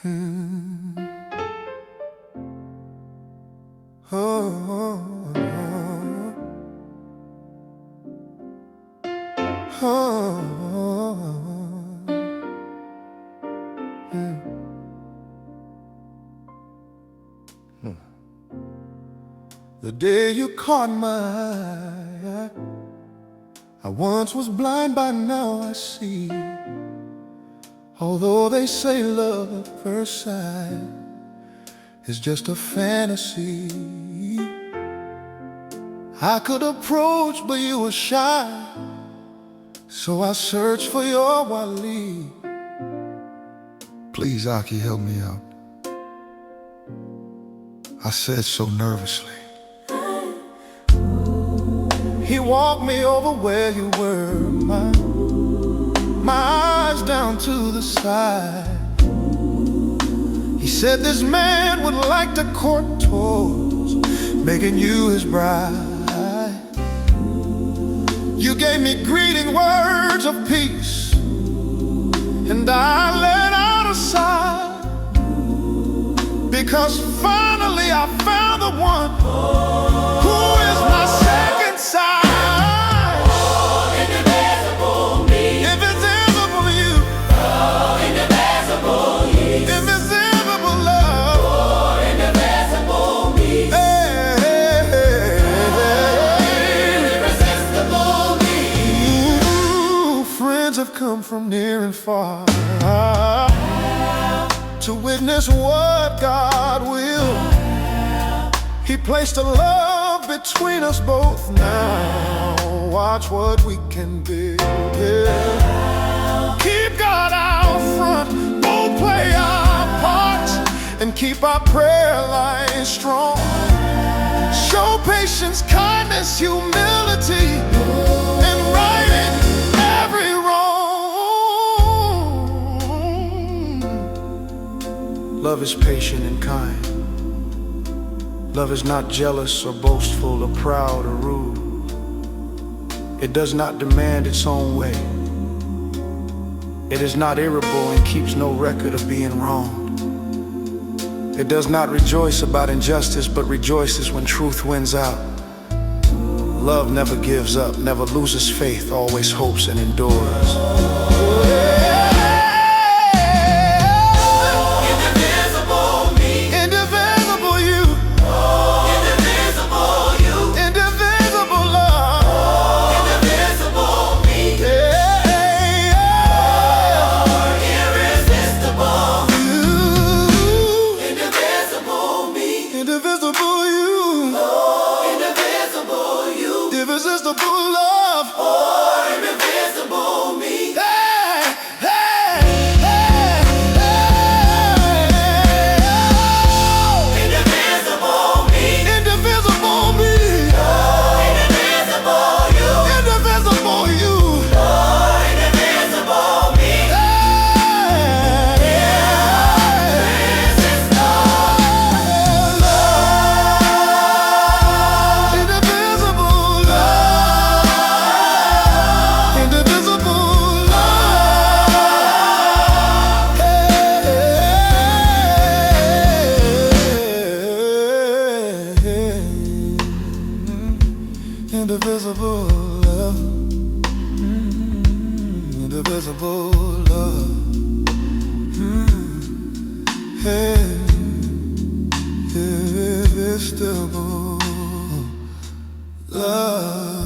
Hmm. Oh, oh, oh, hmm. Hmm. The day you caught my eye, I once was blind, but now I see. Although they say love at first sight is just a fantasy, I could approach, but you were shy, so I searched for your wali. Please, Aki, help me out, I said so nervously. He walked me over where you were, my eyes down to the side. He said this man would like to court towards making you his bride. You gave me greeting words of peace, and I let out a sigh, because finally I found the one who is my second side. Indivisible me, Indivisible you, indivisible you, indivisible love, indivisible me, irresistible me. Ooh, friends have come from near and far to witness what God will. He placed a love between us both now. Watch what we can build. Yeah. Keep God out front, both play our parts, and keep our prayer line strong. Show patience, kindness, humility, and righting every wrong. Love is patient and kind. Love is not jealous or boastful or proud or rude. It does not demand its own way. It is not irritable and keeps no record of being wronged. It does not rejoice about injustice, but rejoices when truth wins out. Love never gives up, never loses faith, always hopes and endures. Irresistible love, or indivisible me. hey, hey, hey, hey. Indivisible me, Indivisible me, indivisible you, indivisible you, indivisible me. Indivisible love, indivisible love, hey, irresistible love.